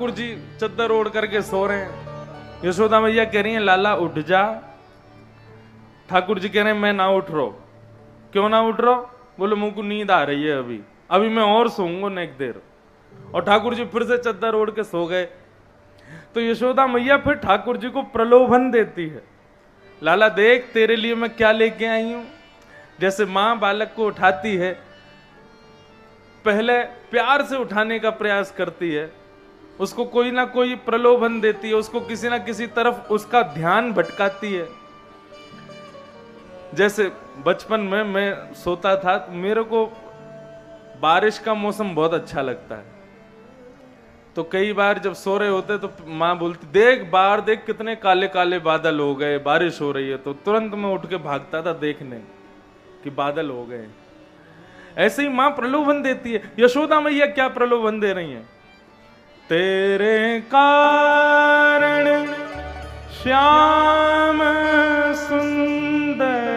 ठाकुर जी चद्दर ओढ़ करके सो रहे हैं। यशोदा मैया कह रही है लाला उठ जा। ठाकुर जी कह रहे हैं मैं ना उठ रहा। क्यों ना उठ रहा? बोले मुंह को नींद आ रही है, अभी मैं और सोऊंगा नेक देर। और ठाकुर जी फिर से चद्दर ओढ़ के सो गए। तो यशोदा मैया फिर ठाकुर जी को प्रलोभन देती है, लाला देख तेरे लिए मैं क्या लेके आई हूं। जैसे मां बालक को उठाती है, पहले प्यार से उठाने का प्रयास करती है, उसको कोई ना कोई प्रलोभन देती है, उसको किसी ना किसी तरफ उसका ध्यान भटकाती है। जैसे बचपन में मैं सोता था, मेरे को बारिश का मौसम बहुत अच्छा लगता है। तो कई बार जब सो रहे होते तो माँ बोलती देख बाहर देख कितने काले काले बादल हो गए, बारिश हो रही है। तो तुरंत मैं उठ के भागता था देखने कि बादल हो गए। ऐसे ही माँ प्रलोभन देती है। यशोदा मैया क्या प्रलोभन दे रही है? तेरे कारण श्याम सुंदर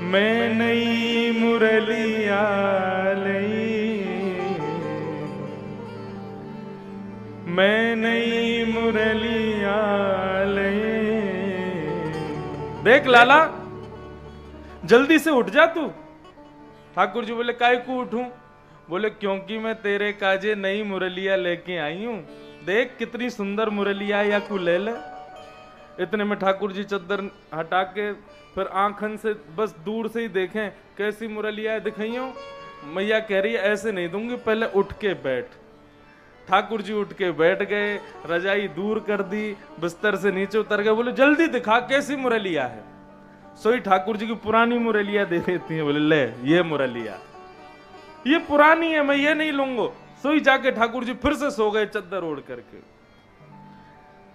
मैं नई मुरलिया लई, मैं नई मुरलिया लई। देख लाला जल्दी से उठ जा तू। ठाकुर जी बोले काय को उठूं? बोले क्योंकि मैं तेरे काजे नई मुरलिया लेके आई हूं। देख कितनी सुंदर मुरलिया या को ले ले। इतने में ठाकुर जी चद्दर हटा के फिर आंखन से बस दूर से ही देखें कैसी मुरलिया दिखाई हो। मैया कह रही है ऐसे नहीं दूंगी, पहले उठ के बैठ। ठाकुर जी उठ के बैठ गए, रजाई दूर कर दी, बिस्तर से नीचे उतर गए। बोले जल्दी दिखा कैसी मुरलिया है। सोई ठाकुर जी की पुरानी मुरलिया दे देती है। बोले ले ये मुरलिया, ये पुरानी है, मैं ये नहीं लूंगा। सोई जाके ठाकुर जी फिर से सो गए चद्दर ओढ़ करके।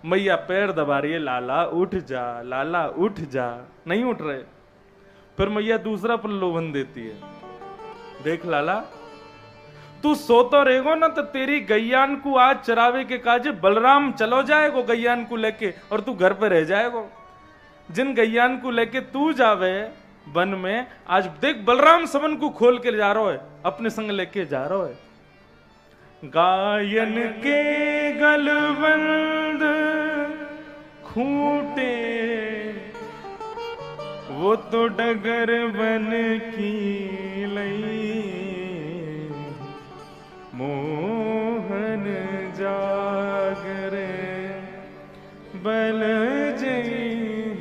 मैया पैर दबा रही है, लाला उठ जा, लाला उठ जा। नहीं उठ रहे। फिर मैया दूसरा प्रलोभन देती है, देख लाला तू सोतो रहेगो ना तो तेरी गैयान को आज चरावे के काजे बलराम चलो जाएगो गैयान को लेके, और तू घर पे रह जाएगो। जिन गैयान को लेके तू जावे वन में, आज देख बलराम सबन को खोल के जा रहा है, अपने संग लेके जा रहा है। गायन के गलबंद खूंटे वो तो डगर बन की लई, मोहन जागरे बल जई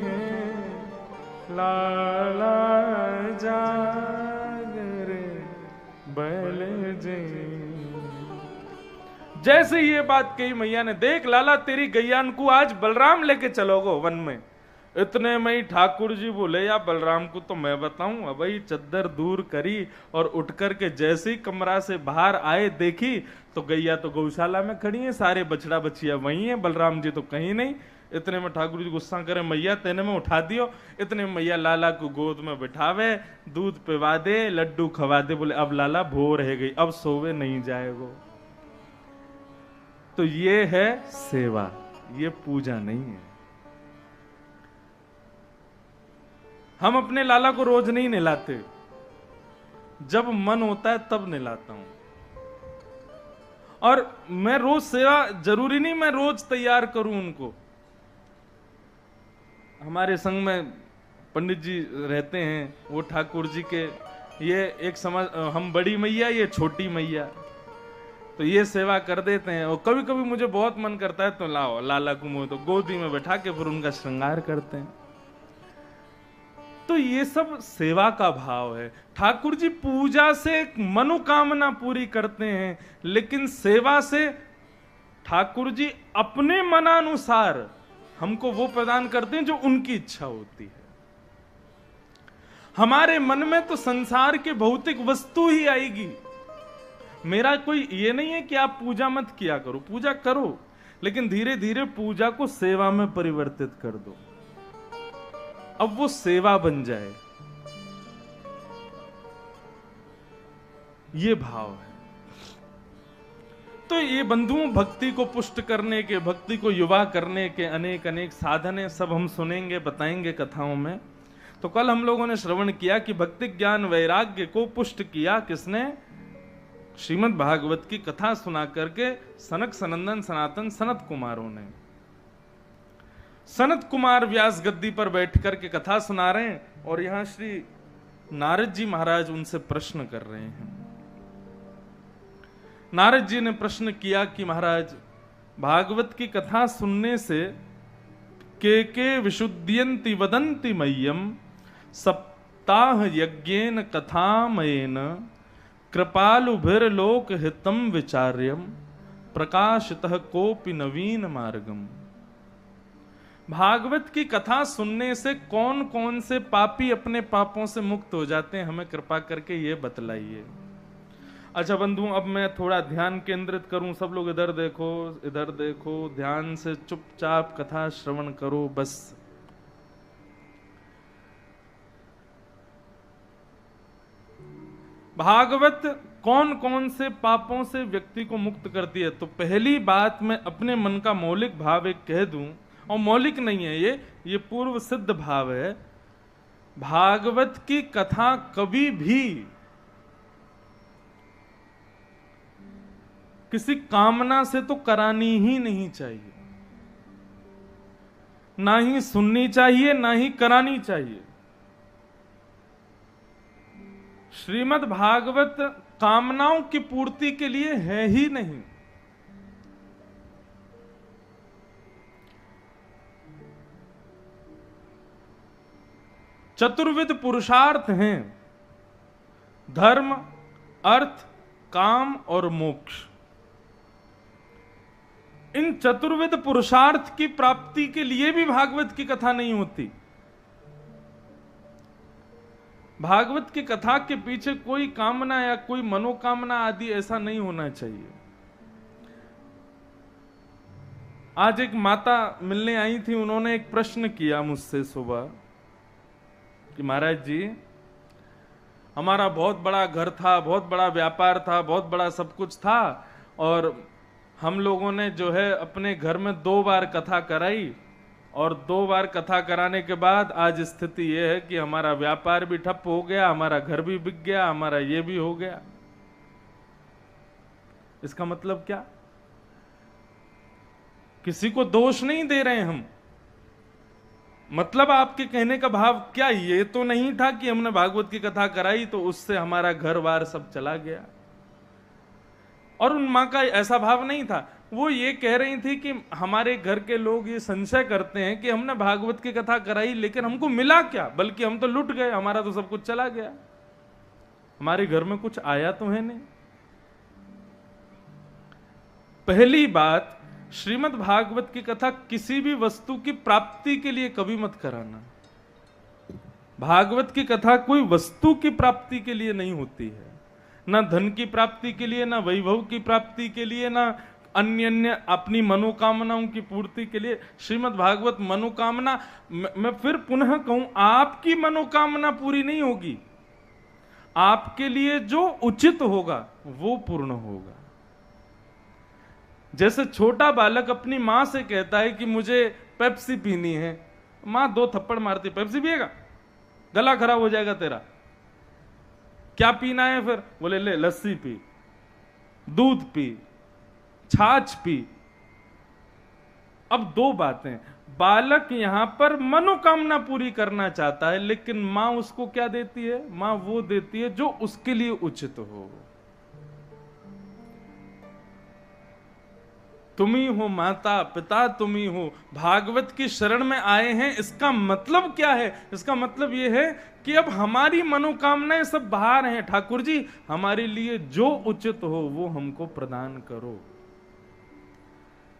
है, लाला जागरे बल जई। जैसे ये बात कही मैया ने, देख लाला तेरी गैयान को आज बलराम लेके चलोगो वन में। इतने में ही ठाकुर जी बोले या बलराम को तो मैं बताऊं। अब भाई चद्दर दूर करी और उठ करके जैसे ही कमरा से बाहर आए देखी तो गैया तो गौशाला में खड़ी है, सारे बछड़ा बछिया वही है, बलराम जी तो कहीं नहीं। इतने में ठाकुर जी गुस्सा करे, मैया तेने में उठा दियो। इतने में मैया लाला को गोद में बिठावे, दूध पिवा दे, लड्डू खवा दे। बोले अब लाला भोर रह गई, अब सोवे नहीं जाएगो। तो ये है सेवा, ये पूजा नहीं है। हम अपने लाला को रोज नहीं नहलाते, जब मन होता है तब नहलाता हूं। और मैं रोज सेवा जरूरी नहीं मैं रोज तैयार करूं उनको। हमारे संग में पंडित जी रहते हैं, वो ठाकुर जी के ये एक समझ, हम बड़ी मैया ये छोटी मैया, तो ये सेवा कर देते हैं। और कभी कभी मुझे बहुत मन करता है तो लाओ लाला को मुझे तो गोदी में बैठा के फिर उनका श्रृंगार करते हैं। तो ये सब सेवा का भाव है। ठाकुर जी पूजा से मनोकामना पूरी करते हैं, लेकिन सेवा से ठाकुर जी अपने मनानुसार हमको वो प्रदान करते हैं जो उनकी इच्छा होती है। हमारे मन में तो संसार के भौतिक वस्तु ही आएगी। मेरा कोई ये नहीं है कि आप पूजा मत किया करो, पूजा करो, लेकिन धीरे धीरे पूजा को सेवा में परिवर्तित कर दो। अब वो सेवा बन जाए, ये भाव है। तो ये बंधुओं, भक्ति को पुष्ट करने के, भक्ति को युवा करने के अनेक अनेक साधन है, सब हम सुनेंगे, बताएंगे कथाओं में। तो कल हम लोगों ने श्रवण किया कि भक्ति ज्ञान वैराग्य को पुष्ट किया किसने? श्रीमद् भागवत की कथा सुना करके सनक सनंदन सनातन सनत कुमारों ने, सनत कुमार व्यास गद्दी पर बैठ करके कथा सुना रहे हैं और यहां श्री नारद जी महाराज उनसे प्रश्न कर रहे हैं। नारद जी ने प्रश्न किया कि महाराज, भागवत की कथा सुनने से के विशुद्धियन्ति वदन्ति मह्यम सप्ताह यज्ञेन कथामयेन कृपालुभिर्लोक हितम विचार्यम प्रकाशतः कोपि नवीन मार्गम। भागवत की कथा सुनने से कौन कौन से पापी अपने पापों से मुक्त हो जाते हैं, हमें कृपा करके ये बतलाइए। अच्छा बंधु, अब मैं थोड़ा ध्यान केंद्रित करूं, सब लोग इधर देखो, ध्यान से चुपचाप कथा श्रवण करो बस। भागवत कौन कौन से पापों से व्यक्ति को मुक्त करती है? तो पहली बात मैं अपने मन का मौलिक भाव एक कह दूं, और मौलिक नहीं है ये पूर्व सिद्ध भाव है। भागवत की कथा कभी भी किसी कामना से तो करानी ही नहीं चाहिए, ना ही सुननी चाहिए, ना ही करानी चाहिए। श्रीमद् भागवत कामनाओं की पूर्ति के लिए है ही नहीं। चतुर्विध पुरुषार्थ हैं, धर्म, अर्थ, काम और मोक्ष। इन चतुर्विध पुरुषार्थ की प्राप्ति के लिए भी भागवत की कथा नहीं होती। भागवत की कथा के पीछे कोई कामना या कोई मनोकामना आदि ऐसा नहीं होना चाहिए। आज एक माता मिलने आई थी, उन्होंने एक प्रश्न किया मुझसे सुबह कि महाराज जी, हमारा बहुत बड़ा घर था, बहुत बड़ा व्यापार था, बहुत बड़ा सब कुछ था, और हम लोगों ने जो है अपने घर में 2 बार कथा कराई, और 2 बार कथा कराने के बाद आज स्थिति यह है कि हमारा व्यापार भी ठप हो गया, हमारा घर भी बिक गया, हमारा ये भी हो गया। इसका मतलब क्या? किसी को दोष नहीं दे रहे हम, मतलब आपके कहने का भाव क्या ये तो नहीं था कि हमने भागवत की कथा कराई तो उससे हमारा घर बार सब चला गया। और उन मां का ऐसा भाव नहीं था, वो ये कह रही थी कि हमारे घर के लोग ये संशय करते हैं कि हमने भागवत की कथा कराई लेकिन हमको मिला क्या, बल्कि हम तो लुट गए, हमारा तो सब कुछ चला गया, हमारे घर में कुछ आया तो है नहीं। पहली बात, श्रीमद् भागवत की कथा किसी भी वस्तु की प्राप्ति के लिए कभी मत कराना। भागवत की कथा कोई वस्तु की प्राप्ति के लिए नहीं होती है, ना धन की प्राप्ति के लिए, ना वैभव की प्राप्ति के लिए, ना अन्य अपनी मनोकामनाओं की पूर्ति के लिए। श्रीमद् भागवत मनोकामना, मैं फिर पुनः कहूं, आपकी मनोकामना पूरी नहीं होगी, आपके लिए जो उचित होगा वो पूर्ण होगा। जैसे छोटा बालक अपनी मां से कहता है कि मुझे पेप्सी पीनी है, मां 2 थप्पड़ मारती, पेप्सी पिएगा, गला खराब हो जाएगा तेरा, क्या पीना है फिर? बोले ले लस्सी पी, दूध पी, छाछ पी। अब 2 बातें, बालक यहां पर मनोकामना पूरी करना चाहता है, लेकिन मां उसको क्या देती है? मां वो देती है जो उसके लिए उचित हो। तुम्ही हो माता पिता, तुम्ही हो। भागवत की शरण में आए हैं, इसका मतलब क्या है? इसका मतलब यह है कि अब हमारी मनोकामनाएं सब बाहर हैं, ठाकुर जी हमारे लिए जो उचित हो वो हमको प्रदान करो।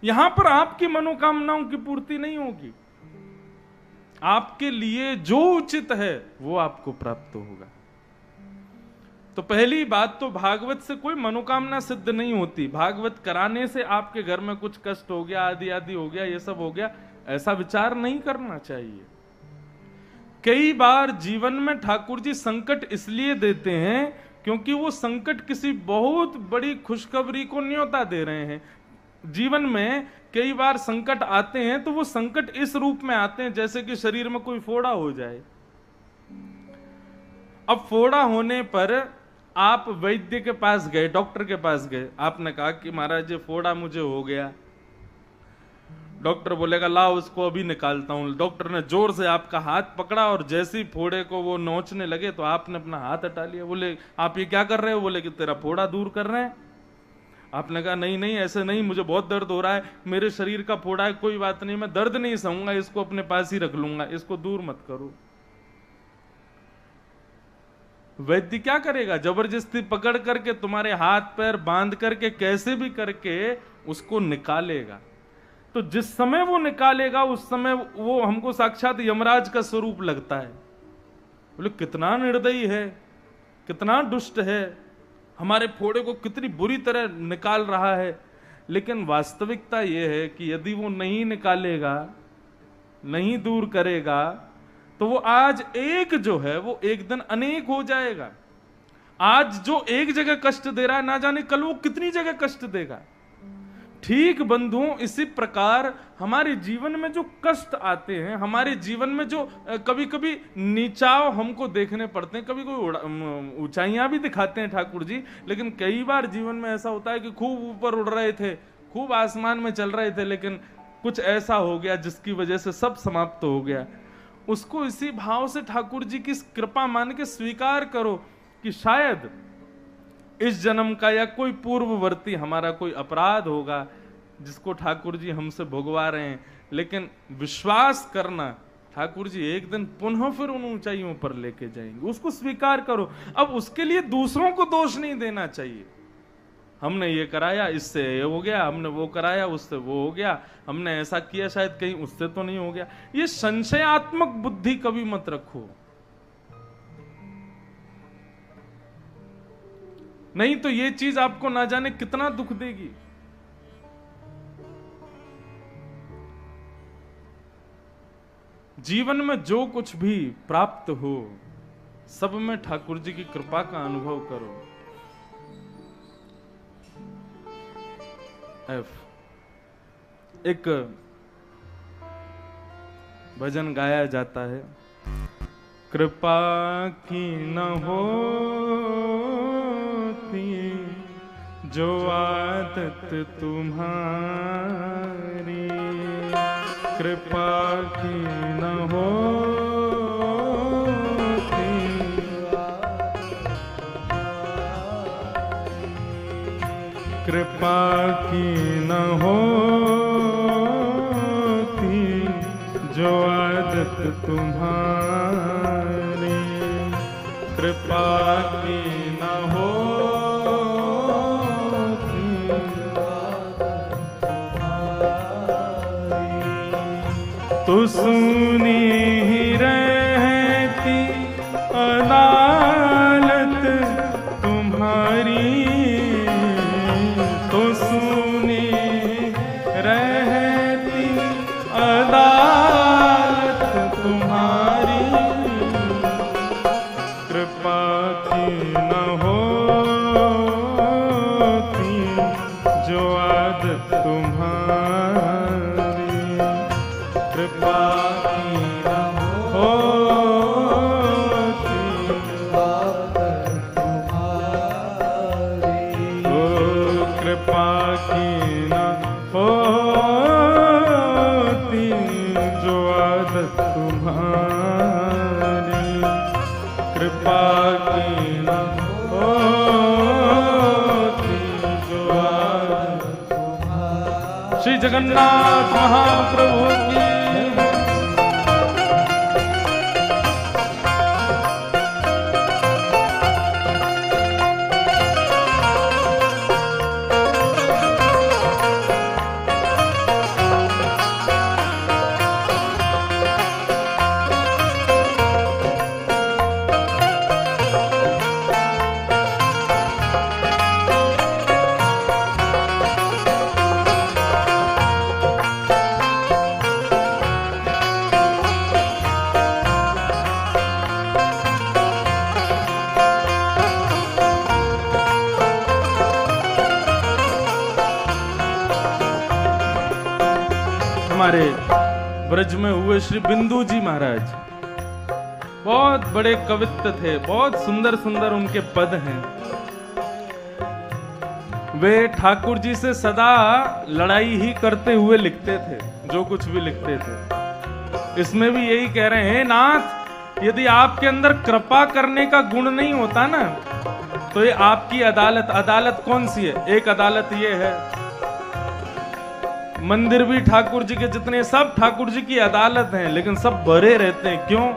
यहां पर आपकी मनोकामनाओं की पूर्ति नहीं होगी, आपके लिए जो उचित है वो आपको प्राप्त होगा। तो पहली बात तो भागवत से कोई मनोकामना सिद्ध नहीं होती। भागवत कराने से आपके घर में कुछ कष्ट हो गया, आदि आदि हो गया, ये सब हो गया, ऐसा विचार नहीं करना चाहिए। कई बार जीवन में ठाकुर जी संकट इसलिए देते हैं क्योंकि वो संकट किसी बहुत बड़ी खुशखबरी को न्योता दे रहे हैं। जीवन में कई बार संकट आते हैं तो वो संकट इस रूप में आते हैं जैसे कि शरीर में कोई फोड़ा हो जाए। अब फोड़ा होने पर आप वैद्य के पास गए, डॉक्टर के पास गए, आपने कहा कि महाराज ये फोड़ा मुझे हो गया। डॉक्टर बोलेगा लाओ उसको अभी निकालता हूं। डॉक्टर ने जोर से आपका हाथ पकड़ा और जैसे ही फोड़े को वो नोचने लगे तो आपने अपना हाथ हटा लिया। बोले आप ये क्या कर रहे हो? बोले कि तेरा फोड़ा दूर कर रहे हैं। आपने कहा नहीं नहीं ऐसे नहीं, मुझे बहुत दर्द हो रहा है, मेरे शरीर का फोड़ा है, कोई बात नहीं, मैं दर्द नहीं सहूंगा, इसको अपने पास ही रख लूंगा, इसको दूर मत करो। वैद्य क्या करेगा? जबरदस्ती पकड़ करके तुम्हारे हाथ पैर बांध करके कैसे भी करके उसको निकालेगा। तो जिस समय वो निकालेगा उस समय वो हमको साक्षात यमराज का स्वरूप लगता है। बोले कितना निर्दयी है, कितना दुष्ट है, हमारे फोड़े को कितनी बुरी तरह निकाल रहा है। लेकिन वास्तविकता यह है कि यदि वो नहीं निकालेगा, नहीं दूर करेगा, तो वो आज एक जो है वो एक दिन अनेक हो जाएगा। आज जो एक जगह कष्ट दे रहा है, ना जाने कल वो कितनी जगह कष्ट देगा। ठीक बंधुओं, इसी प्रकार हमारे जीवन में जो कष्ट आते हैं, हमारे जीवन में जो कभी कभी नीचाव हमको देखने पड़ते हैं, कभी कोई ऊंचाइयां भी दिखाते हैं ठाकुर जी, लेकिन कई बार जीवन में ऐसा होता है कि खूब ऊपर उड़ रहे थे, खूब आसमान में चल रहे थे, लेकिन कुछ ऐसा हो गया जिसकी वजह से सब समाप्त हो गया। उसको इसी भाव से ठाकुर जी की कृपा मान के स्वीकार करो कि शायद इस जन्म का या कोई पूर्ववर्ती हमारा कोई अपराध होगा जिसको ठाकुर जी हमसे भुगवा रहे हैं, लेकिन विश्वास करना ठाकुर जी एक दिन पुनः फिर उन ऊंचाइयों पर लेके जाएंगे। उसको स्वीकार करो। अब उसके लिए दूसरों को दोष नहीं देना चाहिए। हमने ये कराया इससे ये हो गया, हमने वो कराया उससे वो हो गया, हमने ऐसा किया शायद कहीं उससे तो नहीं हो गया। ये संशयात्मक बुद्धि कभी मत रखो, नहीं तो ये चीज आपको ना जाने कितना दुख देगी। जीवन में जो कुछ भी प्राप्त हो सब में ठाकुर जी की कृपा का अनुभव करो। एक भजन गाया जाता है, कृपा की न होती जो आदत तुम्हारी, कृपा की न होती, कृपा की न होती जो आदत तुम्हारी, कृपा की न होती तो सुनी ही रहती अदालत तुम्हारी, तो सुनी रहती अदालत तुम्हारी, कृपा की न होती जो आदत तुम्हारी, कृपा की न होती ओ कृपा की न होती जो आदत तुम्हारी, कृपा की न होती जो आदत तुम्हारी। श्री जगन्नाथ महाप्रभु की हमारे ब्रज में हुए श्री बिंदु जी महाराज बहुत बड़े कवित्त थे, बहुत सुंदर सुंदर उनके पद हैं। वे ठाकुर जी से सदा लड़ाई ही करते हुए लिखते थे, जो कुछ भी लिखते थे। इसमें भी यही कह रहे हैं, नाथ यदि आपके अंदर कृपा करने का गुण नहीं होता ना, तो ये आपकी अदालत कौन सी है? एक अदालत ये है, मंदिर भी ठाकुर जी के जितने सब ठाकुर जी की अदालत हैं, लेकिन सब भरे रहते हैं। क्यों?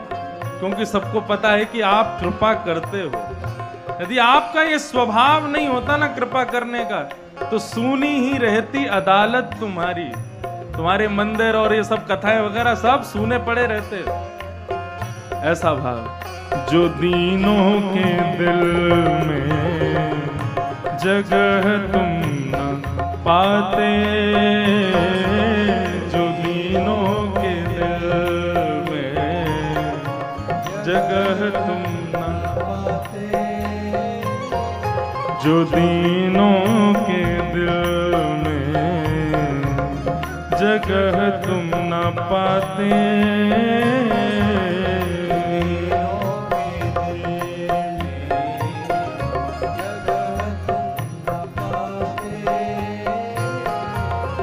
क्योंकि सबको पता है कि आप कृपा करते हो। यदि आपका ये स्वभाव नहीं होता ना कृपा करने का, तो सूनी ही रहती अदालत तुम्हारी। तुम्हारे मंदिर और ये सब कथाएं वगैरह सब सूने पड़े रहते। ऐसा भाव, जो दीनों के दिल में जगह तुम न पाते, जो दीनों के दिल में जगह तुम न पाते, जो दीनों के दिल में जगह तुम न पाते,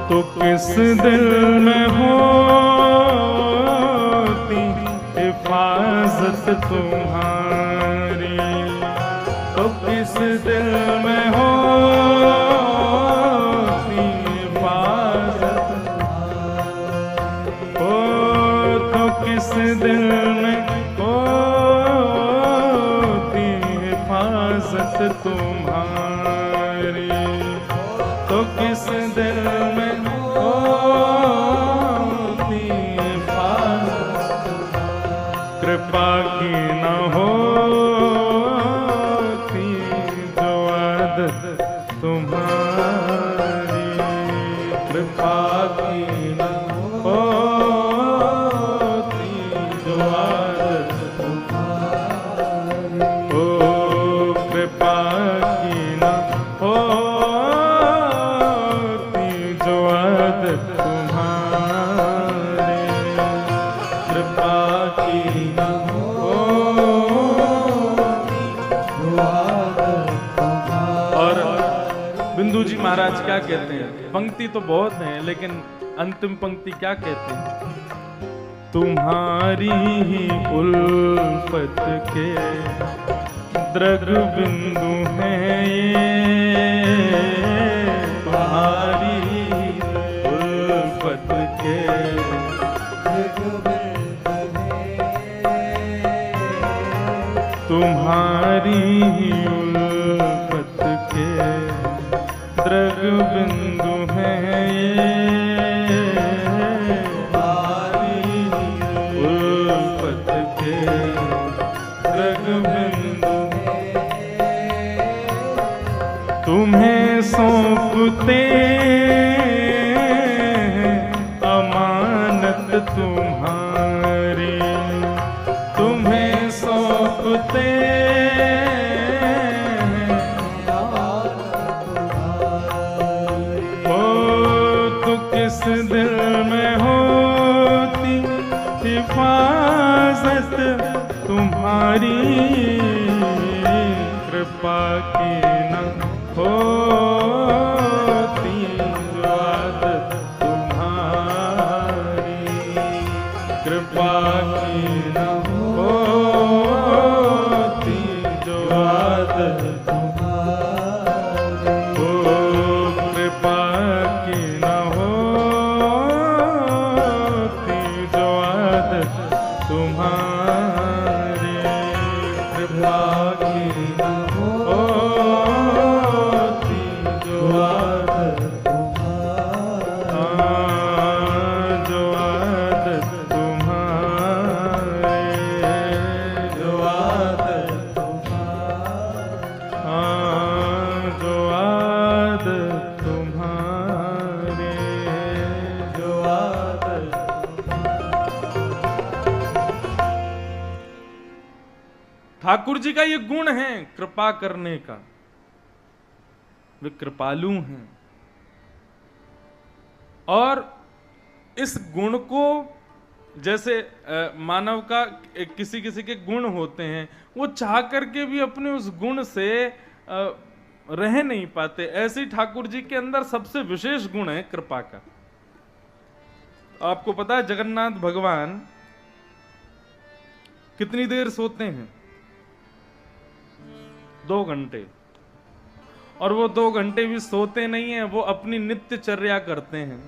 तो किस दिल में होती हिफाजत तुम्हारी, तो किस दिल में होती हिफाजत, ओ तो किस दिल में होती हिफाजत तुम्हारी, तो किस दिल में होती हिफाजत, कृपा की न होती जो आदत तुम्हारी, कृपा की न होती जो आदत तुम्हारी, ओ कृपा की न होती जो आदत तुम्हारी, कृपा की न होती जो आदत तुम्हारी। और बिंदु जी महाराज क्या कहते हैं? पंक्ति तो बहुत है, लेकिन अंतिम पंक्ति क्या कहते हैं? तुम्हारी ही उल्फत के द्रग बिंदु हैं ये, तुम्हारी उल्फत के द्रग बिंदु हैं, तुम्हारी ही उल्फत के द्रग बिंदु हैं ये, तुम्हारी उल्फत के द्रग बिंदु तुम्हें सौंपते अमानत तुम्हारी, तुम्हें सौंपते हो, तो किस दिल में होती हिफाजत तुम्हारी, कृपा की न होती जो आदत तुम्हारी, कृपा की न होती जो आदत तुम्हारी, ओ कृपा की न होती जो आदत तुम्हारी, कृपा की न होती जो आदत तुम्हारी, जो आदत तुम्हारी, जो आदत तुम्हारी, जो आदत तुम्हारी, जो आदत। ठाकुर जी का ये गुण है कृपा करने का, वे कृपालु हैं। और इस गुण को जैसे मानव का किसी किसी के गुण होते हैं, वो चाह करके भी अपने उस गुण से रह नहीं पाते। ऐसे ठाकुर जी के अंदर सबसे विशेष गुण है कृपा का। आपको पता है जगन्नाथ भगवान कितनी देर सोते हैं? 2 घंटे। और वो 2 घंटे भी सोते नहीं हैं, वो अपनी नित्यचर्या करते हैं।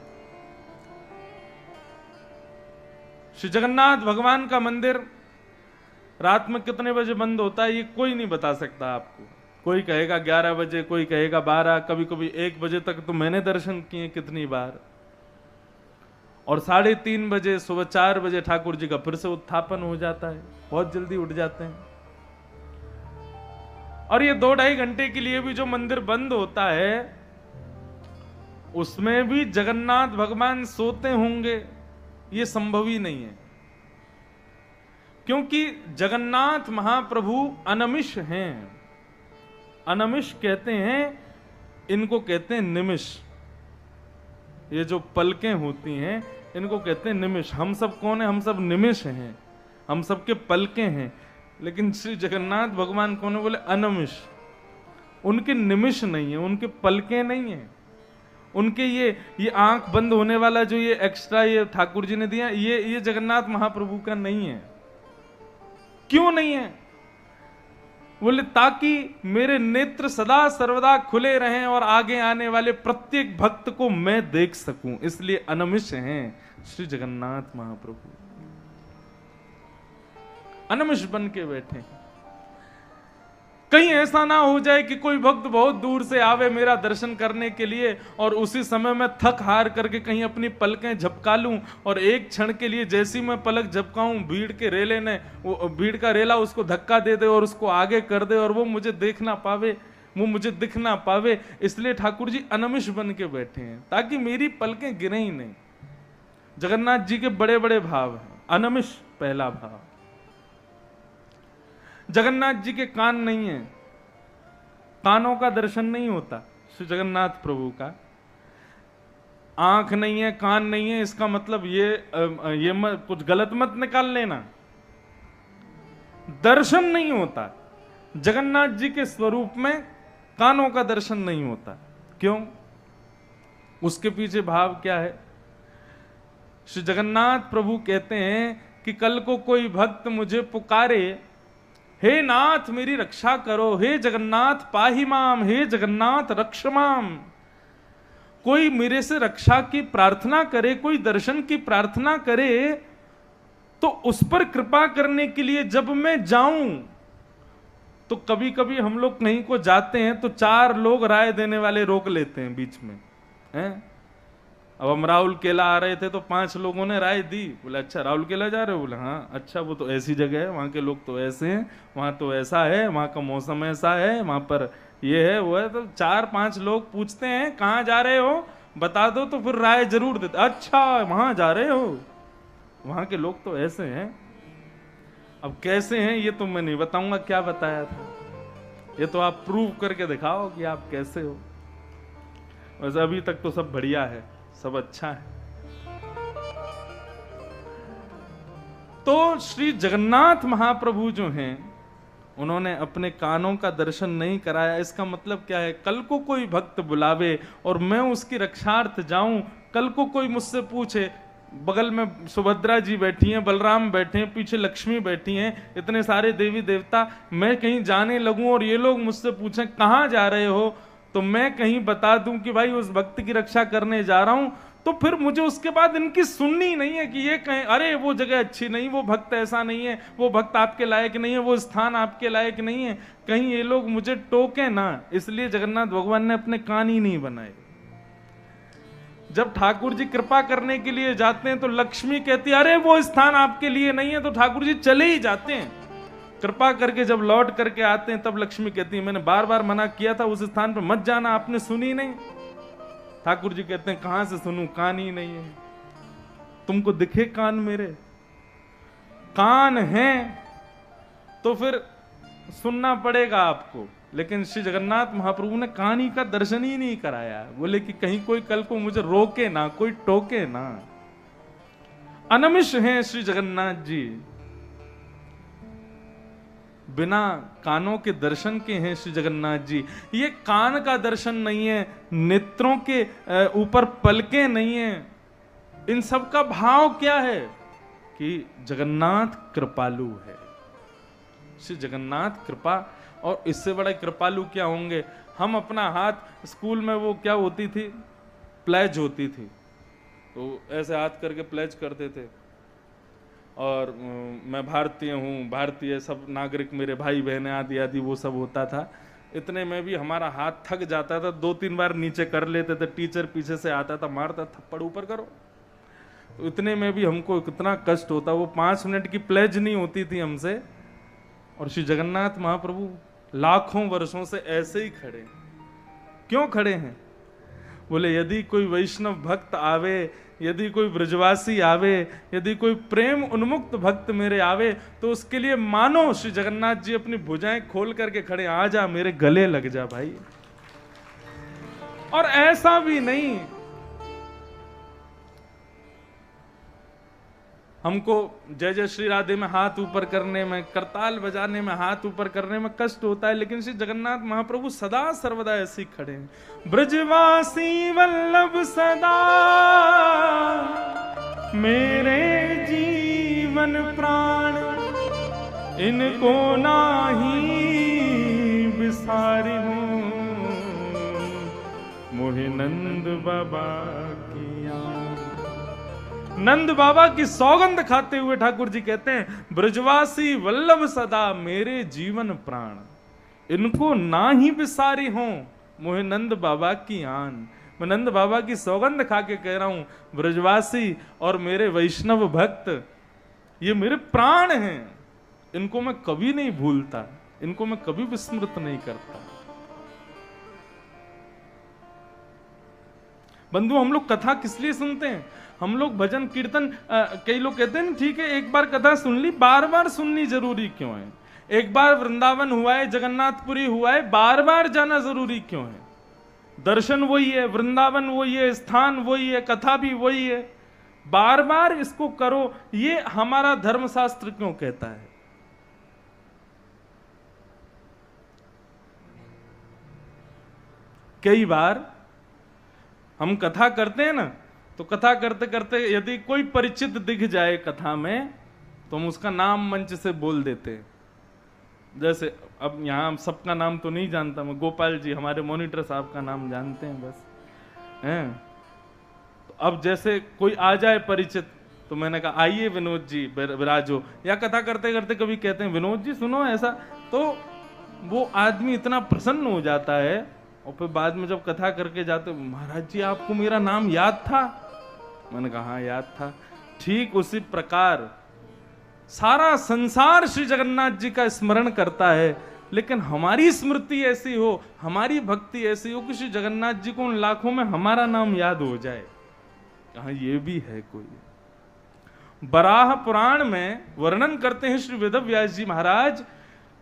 श्री जगन्नाथ भगवान का मंदिर रात में कितने बजे बंद होता है ये कोई नहीं बता सकता आपको। कोई कहेगा 11 बजे, कोई कहेगा 12, कभी कभी 1 बजे तक तो मैंने दर्शन किए कितनी बार। और 3:30 बजे, सुबह 4 बजे ठाकुर जी का फिर से उत्थापन हो जाता है, बहुत जल्दी उठ जाते हैं। और ये 2-2.5 घंटे के लिए भी जो मंदिर बंद होता है उसमें भी जगन्नाथ भगवान सोते होंगे, ये संभव ही नहीं है। क्योंकि जगन्नाथ महाप्रभु अनमिष हैं। अनमिष कहते हैं, इनको कहते हैं निमिष। ये जो पलकें होती हैं इनको कहते हैं निमिष। हम सब कौन है? हम सब निमिष हैं, हम सबके पलकें हैं। लेकिन श्री जगन्नाथ भगवान कौन है? बोले अनमिष। उनके निमिष नहीं है, उनके पलकें नहीं है। उनके ये आंख बंद होने वाला जो ये एक्स्ट्रा ये ठाकुर जी ने दिया, ये जगन्नाथ महाप्रभु का नहीं है। क्यों नहीं है? बोले ताकि मेरे नेत्र सदा सर्वदा खुले रहें और आगे आने वाले प्रत्येक भक्त को मैं देख सकूं, इसलिए अनमिष हैं श्री जगन्नाथ महाप्रभु। अनमिष बन के बैठे हैं। कहीं ऐसा ना हो जाए कि कोई भक्त बहुत दूर से आवे मेरा दर्शन करने के लिए और उसी समय मैं थक हार करके कहीं अपनी पलकें झपका लूं और एक क्षण के लिए जैसी मैं पलक झपकाऊं भीड़ के रेले ने वो भीड़ का रेला उसको धक्का दे दे और उसको आगे कर दे और वो मुझे देख ना पावे, वो मुझे दिख ना पावे। इसलिए ठाकुर जी अनमिष बन के बैठे हैं ताकि मेरी पलकें गिरे ही नहीं। जगन्नाथ जी के बड़े बड़े भाव हैं। अनमिष पहला भाव। जगन्नाथ जी के कान नहीं है, कानों का दर्शन नहीं होता श्री जगन्नाथ प्रभु का। आंख नहीं है, कान नहीं है, इसका मतलब ये कुछ गलत मत निकाल लेना। दर्शन नहीं होता जगन्नाथ जी के स्वरूप में, कानों का दर्शन नहीं होता। क्यों? उसके पीछे भाव क्या है? श्री जगन्नाथ प्रभु कहते हैं कि कल को कोई भक्त मुझे पुकारे, हे नाथ मेरी रक्षा करो, हे जगन्नाथ पाहि माम, हे जगन्नाथ रक्ष माम। कोई मेरे से रक्षा की प्रार्थना करे, कोई दर्शन की प्रार्थना करे, तो उस पर कृपा करने के लिए जब मैं जाऊं, तो कभी कभी हम लोग कहीं को जाते हैं तो 4 लोग राय देने वाले रोक लेते हैं बीच में, हैं? अब हम राहुल केला आ रहे थे तो 5 लोगों ने राय दी। बोले अच्छा राहुल केला जा रहे हो? बोले हाँ। अच्छा वो तो ऐसी जगह है, वहाँ के लोग तो ऐसे हैं, वहाँ तो ऐसा है, वहाँ का मौसम ऐसा है, वहाँ पर ये है वो है। तो 4-5 लोग पूछते हैं कहाँ जा रहे हो, बता दो, तो फिर राय जरूर देते। अच्छा वहाँ जा रहे हो, वहाँ के लोग तो ऐसे हैं। अब कैसे हैं ये तो मैं नहीं बताऊंगा, क्या बताया था ये तो आप प्रूव करके दिखाओ कि आप कैसे हो। वैसे अभी तक तो सब बढ़िया है, सब अच्छा है। तो श्री जगन्नाथ महाप्रभु जो हैं उन्होंने अपने कानों का दर्शन नहीं कराया। इसका मतलब क्या है? कल को कोई भक्त बुलावे और मैं उसकी रक्षार्थ जाऊं, कल को कोई मुझसे पूछे, बगल में सुभद्रा जी बैठी हैं, बलराम बैठे हैं, पीछे लक्ष्मी बैठी हैं, इतने सारे देवी देवता, मैं कहीं जाने लगूं और ये लोग मुझसे पूछें कहाँ जा रहे हो, तो मैं कहीं बता दूं कि भाई उस भक्त की रक्षा करने जा रहा हूं, तो फिर मुझे उसके बाद इनकी सुननी नहीं है कि ये कहें अरे वो जगह अच्छी नहीं, वो भक्त ऐसा नहीं है, वो भक्त आपके लायक नहीं है, वो स्थान आपके लायक नहीं है, कहीं ये लोग मुझे टोके ना। इसलिए जगन्नाथ भगवान ने अपने कान ही नहीं बनाए। जब ठाकुर जी कृपा करने के लिए जाते हैं तो लक्ष्मी कहती है अरे वो स्थान आपके लिए नहीं है, तो ठाकुर जी चले ही जाते हैं। कृपा करके जब लौट करके आते हैं तब लक्ष्मी कहती है मैंने बार बार मना किया था उस स्थान पर मत जाना, आपने सुनी नहीं। ठाकुर जी कहते हैं कहां से सुनूं, कान ही नहीं है। तुमको दिखे कान मेरे? कान हैं तो फिर सुनना पड़ेगा आपको। लेकिन श्री जगन्नाथ महाप्रभु ने कान ही का दर्शन ही नहीं कराया। बोले कि कहीं कोई कल को मुझे रोके ना, कोई टोके ना। अनमिष हैं श्री जगन्नाथ जी। बिना कानों के दर्शन के हैं श्री जगन्नाथ जी। ये कान का दर्शन नहीं है, नेत्रों के ऊपर पलकें नहीं है। इन सब का भाव क्या है कि जगन्नाथ कृपालु है। श्री जगन्नाथ कृपा, और इससे बड़ा कृपालु क्या होंगे। हम अपना हाथ, स्कूल में वो क्या होती थी, प्लेज होती थी, तो ऐसे हाथ करके प्लेज करते थे, और मैं भारतीय हूँ, भारतीय सब नागरिक मेरे भाई बहनें आदि आदि वो सब होता था। इतने में भी हमारा हाथ थक जाता था, 2-3 बार नीचे कर लेते थे, टीचर पीछे से आता था, मारता, थप्पड़ ऊपर करो। तो इतने में भी हमको कितना कष्ट होता। वो 5 मिनट की प्लेज नहीं होती थी हमसे, और श्री जगन्नाथ महाप्रभु लाखों वर्षों से ऐसे ही खड़े। क्यों खड़े हैं? बोले यदि कोई वैष्णव भक्त आवे, यदि कोई ब्रजवासी आवे, यदि कोई प्रेम उन्मुक्त भक्त मेरे आवे, तो उसके लिए मानो श्री जगन्नाथ जी अपनी भुजाएं खोल करके खड़े, आ जा मेरे गले लग जा भाई। और ऐसा भी नहीं, हमको जय जय श्री राधे में हाथ ऊपर करने में, करताल बजाने में, हाथ ऊपर करने में कष्ट होता है, लेकिन श्री जगन्नाथ महाप्रभु सदा सर्वदा ऐसे ही खड़े हैं। ब्रजवासी वल्लभ सदा मेरे जीवन प्राण, इनको नाही बिसारी हूं, मोहि नंद बाबा की नंद बाबा की सौगंध खाते हुए ठाकुर जी कहते हैं, ब्रजवासी वल्लभ सदा मेरे जीवन प्राण, इनको ना ही बिसारी हो, मोहे नंद बाबा की आन। मैं नंद बाबा की सौगंध खा के कह रहा हूं, ब्रजवासी और मेरे वैष्णव भक्त ये मेरे प्राण हैं, इनको मैं कभी नहीं भूलता, इनको मैं कभी विस्मृत नहीं करता। बंधु, हम लोग कथा किस लिए सुनते हैं? हम लोग भजन कीर्तन, कई लोग कहते हैं ठीक है एक बार कथा सुन ली, बार बार सुननी जरूरी क्यों है? एक बार वृंदावन हुआ है, जगन्नाथपुरी हुआ है, बार बार जाना जरूरी क्यों है? दर्शन वही है, वृंदावन वही है, स्थान वही है, कथा भी वही है, बार बार इसको करो, ये हमारा धर्मशास्त्र क्यों कहता है? कई बार हम कथा करते हैं ना, तो कथा करते करते यदि कोई परिचित दिख जाए कथा में, तो हम उसका नाम मंच से बोल देते हैं। जैसे अब यहाँ सबका नाम तो नहीं जानता मैं, गोपाल जी हमारे मॉनिटर साहब का नाम जानते हैं बस हैं। तो अब जैसे कोई आ जाए परिचित, तो मैंने कहा आइए विनोद जी विराजो, या कथा करते करते कभी कहते हैं विनोद जी सुनो ऐसा, तो वो आदमी इतना प्रसन्न हो जाता है, और फिर बाद में जब कथा करके जाते, महाराज जी आपको मेरा नाम याद था? मैंने कहा हाँ याद था। ठीक उसी प्रकार सारा संसार श्री जगन्नाथ जी का स्मरण करता है, लेकिन हमारी स्मृति ऐसी हो, हमारी भक्ति ऐसी हो कि श्री जगन्नाथ जी को उन लाखों में हमारा नाम याद हो जाए। कहा ये भी है कोई। बराह पुराण में वर्णन करते हैं श्री वेदव्यास जी महाराज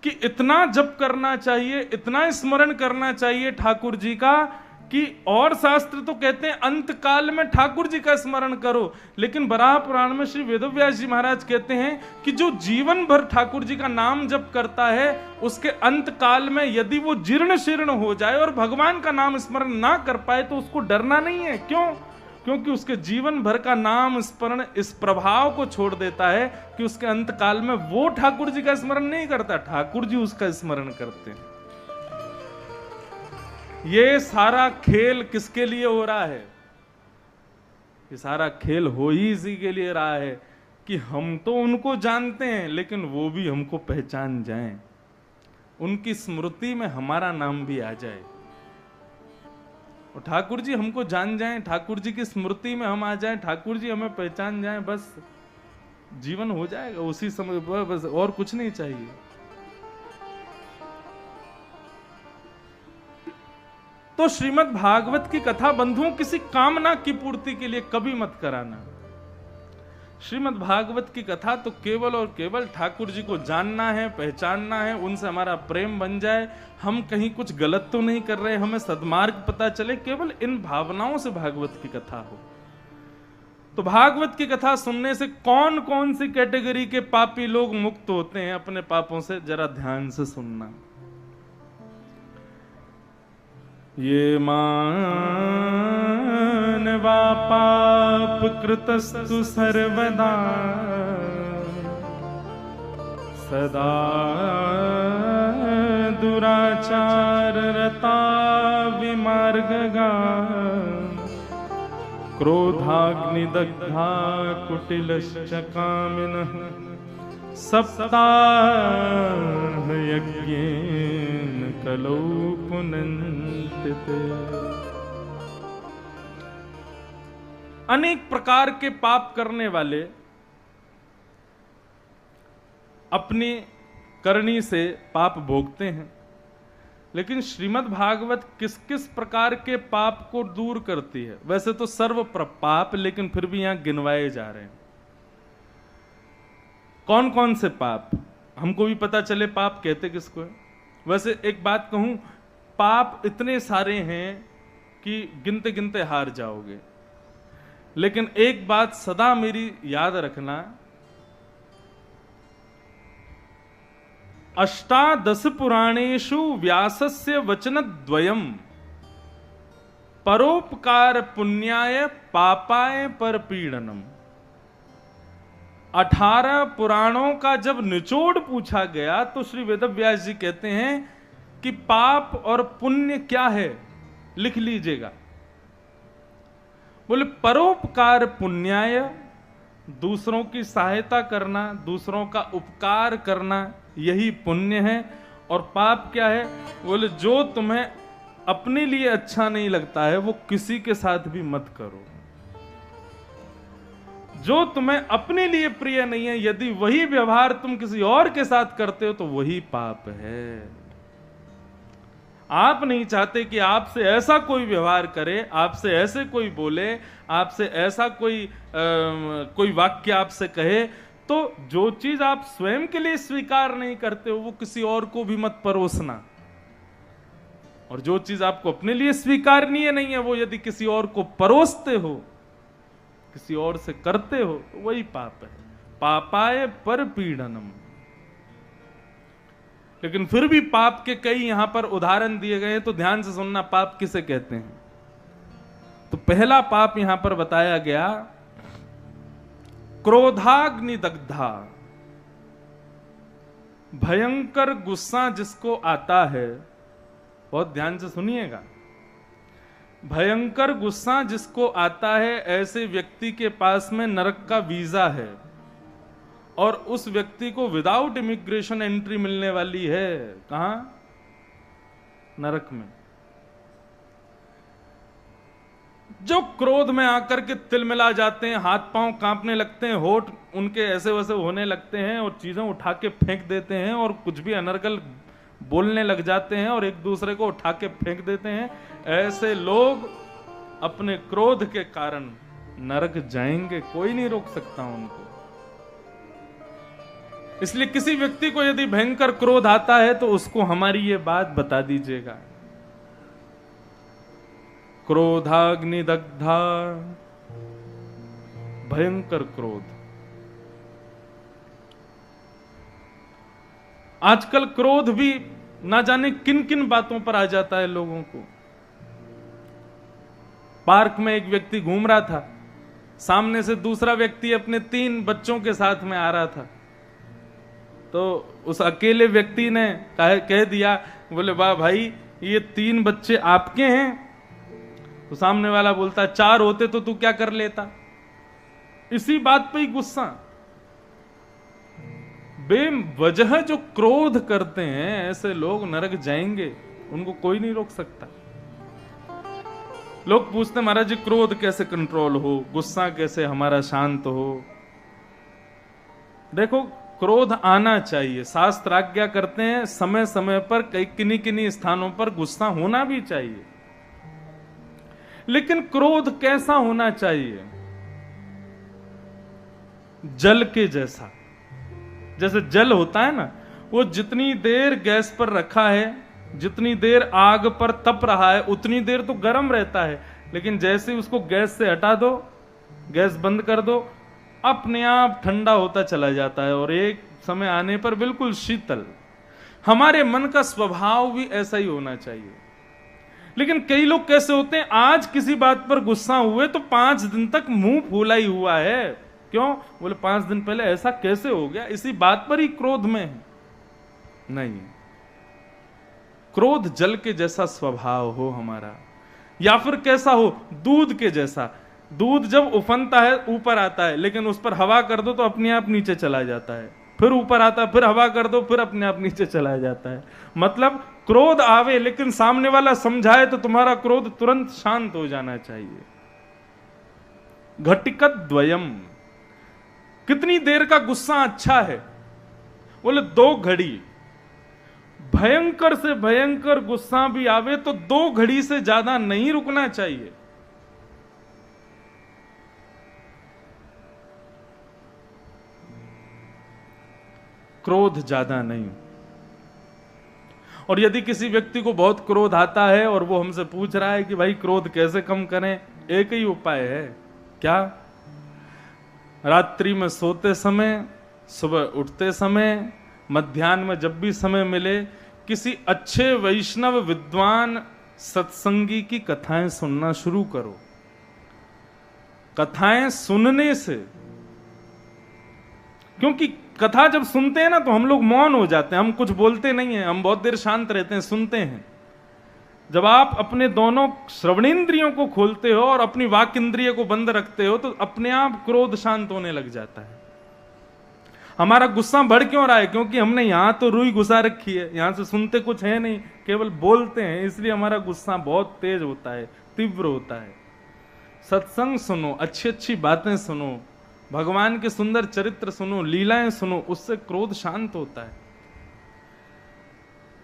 कि इतना जप करना चाहिए, इतना स्मरण करना चाहिए ठाकुर जी का, कि और शास्त्र तो कहते हैं अंत काल में ठाकुर जी का स्मरण करो, लेकिन बराह पुराण में श्री वेदव्यास जी महाराज कहते हैं कि जो जीवन भर ठाकुर जी का नाम जप करता है, उसके अंत काल में यदि वो जीर्ण शीर्ण हो जाए और भगवान का नाम स्मरण ना कर पाए, तो उसको डरना नहीं है। क्यों? क्योंकि उसके जीवन भर का नाम स्मरण इस प्रभाव को छोड़ देता है कि उसके अंत काल में वो ठाकुर जी का स्मरण नहीं करता, ठाकुर जी उसका स्मरण करते हैं। ये सारा खेल किसके लिए हो रहा है? ये सारा खेल हो ही इसी के लिए रहा है कि हम तो उनको जानते हैं, लेकिन वो भी हमको पहचान जाएं, उनकी स्मृति में हमारा नाम भी आ जाए, और ठाकुर जी हमको जान जाएं, ठाकुर जी की स्मृति में हम आ जाएं, ठाकुर जी हमें पहचान जाएं, बस जीवन हो जाएगा उसी समय, बस और कुछ नहीं चाहिए। तो श्रीमद् भागवत की कथा बंधुओं किसी कामना की पूर्ति के लिए कभी मत कराना। श्रीमद् भागवत की कथा तो केवल और केवल ठाकुर जी को जानना है, पहचानना है, उनसे हमारा प्रेम बन जाए, हम कहीं कुछ गलत तो नहीं कर रहे, हमें सद्मार्ग पता चले, केवल इन भावनाओं से भागवत की कथा हो। तो भागवत की कथा सुनने से कौन कौन सी कैटेगरी के पापी लोग मुक्त होते हैं अपने पापों से, जरा ध्यान से सुनना। ये मानवा पाप कृतस्तु सर्वदा सदा दुराचार रता विमार्गगा क्रोधाग्निदग्धा कुटिलश्च कामिनः सप्ताह यज्ञेन कलौ पुनन्ति ते। अनेक प्रकार के पाप करने वाले अपनी करनी से पाप भोगते हैं, लेकिन श्रीमद् भागवत किस किस प्रकार के पाप को दूर करती है? वैसे तो सर्व पाप, लेकिन फिर भी यहां गिनवाए जा रहे हैं। कौन कौन से पाप, हमको भी पता चले पाप कहते किसको है। वैसे एक बात कहूं, पाप इतने सारे हैं कि गिनते गिनते हार जाओगे, लेकिन एक बात सदा मेरी याद रखना, अष्टादश पुराणेषु व्यासस्य वचनद्वयम् परोपकार पुण्याय पापाय परपीडनम। 18 पुराणों का जब निचोड़ पूछा गया तो श्री वेदव्यास जी कहते हैं कि पाप और पुण्य क्या है, लिख लीजिएगा। बोले परोपकार पुण्याय, दूसरों की सहायता करना, दूसरों का उपकार करना, यही पुण्य है। और पाप क्या है? बोले जो तुम्हें अपने लिए अच्छा नहीं लगता है वो किसी के साथ भी मत करो। जो तुम्हें अपने लिए प्रिय नहीं है, यदि वही व्यवहार तुम किसी और के साथ करते हो तो वही पाप है। आप नहीं चाहते कि आपसे ऐसा कोई व्यवहार करे, आपसे ऐसे कोई बोले, आपसे ऐसा कोई वाक्य आपसे कहे, तो जो चीज आप स्वयं के लिए स्वीकार नहीं करते हो वो किसी और को भी मत परोसना। और जो चीज आपको अपने लिए स्वीकारनीय नहीं है वो यदि किसी और को परोसते हो, किसी और से करते हो, तो वही पाप है। पापाय परपीडनम। लेकिन फिर भी पाप के कई यहां पर उदाहरण दिए गए हैं, तो ध्यान से सुनना पाप किसे कहते हैं। तो पहला पाप यहां पर बताया गया, क्रोधाग्नि दग्धा। भयंकर गुस्सा जिसको आता है, बहुत ध्यान से सुनिएगा, भयंकर गुस्सा जिसको आता है ऐसे व्यक्ति के पास में नरक का वीजा है और उस व्यक्ति को विदाउट इमिग्रेशन एंट्री मिलने वाली है। कहां? नरक में। जो क्रोध में आकर के तिलमिला जाते हैं, हाथ पांव कांपने लगते हैं, होठ उनके ऐसे वैसे होने लगते हैं और चीजें उठा के फेंक देते हैं और कुछ भी अनर्गल बोलने लग जाते हैं और एक दूसरे को उठा के फेंक देते हैं, ऐसे लोग अपने क्रोध के कारण नरक जाएंगे, कोई नहीं रोक सकता उनको। इसलिए किसी व्यक्ति को यदि भयंकर क्रोध आता है तो उसको हमारी ये बात बता दीजिएगा, क्रोधाग्नि दग्धा। भयंकर क्रोध। आजकल क्रोध भी ना जाने किन किन बातों पर आ जाता है लोगों को। पार्क में एक व्यक्ति घूम रहा था, सामने से दूसरा व्यक्ति अपने 3 बच्चों के साथ में आ रहा था, तो उस अकेले व्यक्ति ने कह दिया, बोले वाह भाई ये 3 बच्चे आपके हैं? तो सामने वाला बोलता 4 होते तो तू क्या कर लेता। इसी बात पे ही गुस्सा। बेवजह जो क्रोध करते हैं ऐसे लोग नरक जाएंगे, उनको कोई नहीं रोक सकता। लोग पूछते महाराज जी क्रोध कैसे कंट्रोल हो, गुस्सा कैसे हमारा शांत हो। देखो क्रोध आना चाहिए, शास्त्र आज्ञा करते हैं समय समय पर किन्हीं किन्हीं स्थानों पर गुस्सा होना भी चाहिए, लेकिन क्रोध कैसा होना चाहिए? जल के जैसा। जैसे जल होता है ना, वो जितनी देर गैस पर रखा है, जितनी देर आग पर तप रहा है, उतनी देर तो गर्म रहता है, लेकिन जैसे उसको गैस से हटा दो गैस बंद कर दो, अपने आप ठंडा होता चला जाता है और एक समय आने पर बिल्कुल शीतल। हमारे मन का स्वभाव भी ऐसा ही होना चाहिए। लेकिन कई लोग कैसे होते हैं, आज किसी बात पर गुस्सा हुए तो 5 दिन तक मुंह फूला ही हुआ है। क्यों? बोले 5 दिन पहले ऐसा कैसे हो गया, इसी बात पर ही क्रोध में है। नहीं, क्रोध जल के जैसा स्वभाव हो हमारा, या फिर कैसा हो, दूध के जैसा। दूध जब उफनता है ऊपर आता है, लेकिन उस पर हवा कर दो तो अपने आप नीचे चला जाता है, फिर ऊपर आता है, फिर हवा कर दो फिर अपने आप नीचे चला जाता है। मतलब क्रोध आवे लेकिन सामने वाला समझाए तो तुम्हारा क्रोध तुरंत शांत हो जाना चाहिए। घटिकत द्वयम, कितनी देर का गुस्सा अच्छा है? बोले 2 घड़ी। भयंकर से भयंकर गुस्सा भी आवे तो 2 घड़ी से ज्यादा नहीं रुकना चाहिए। क्रोध ज्यादा नहीं। और यदि किसी व्यक्ति को बहुत क्रोध आता है और वो हमसे पूछ रहा है कि भाई क्रोध कैसे कम करें, एक ही उपाय है। क्या? रात्रि में सोते समय, सुबह उठते समय, मध्याह्न में जब भी समय मिले, किसी अच्छे वैष्णव विद्वान सत्संगी की कथाएं सुनना शुरू करो। कथाएं सुनने से, क्योंकि कथा जब सुनते हैं ना तो हम लोग मौन हो जाते हैं, हम कुछ बोलते नहीं हैं, हम बहुत देर शांत रहते हैं, सुनते हैं। जब आप अपने दोनों श्रवणेंद्रियों को खोलते हो और अपनी वाक इंद्रिय को बंद रखते हो तो अपने आप क्रोध शांत होने लग जाता है। हमारा गुस्सा बढ़ क्यों रहा है? क्योंकि हमने यहां तो रुई घुसा रखी है, यहां से सुनते कुछ है नहीं, केवल बोलते हैं, इसलिए हमारा गुस्सा बहुत तेज होता है, तीव्र होता है। सत्संग सुनो, अच्छी अच्छी बातें सुनो, भगवान के सुंदर चरित्र सुनो, लीलाएं सुनो, उससे क्रोध शांत होता है।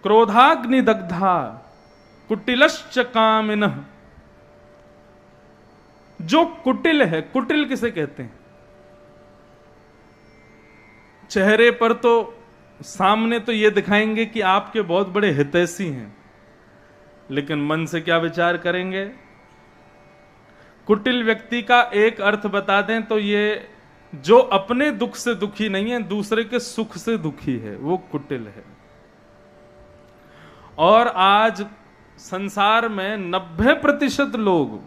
क्रोधाग्नि दग्धा कुटिलश्च कामिनः। जो कुटिल है, कुटिल किसे कहते हैं? चेहरे पर तो सामने तो ये दिखाएंगे कि आपके बहुत बड़े हितैषी हैं, लेकिन मन से क्या विचार करेंगे? कुटिल व्यक्ति का एक अर्थ बता दें तो ये जो अपने दुख से दुखी नहीं है, दूसरे के सुख से दुखी है, वो कुटिल है। और आज संसार में 90% लोग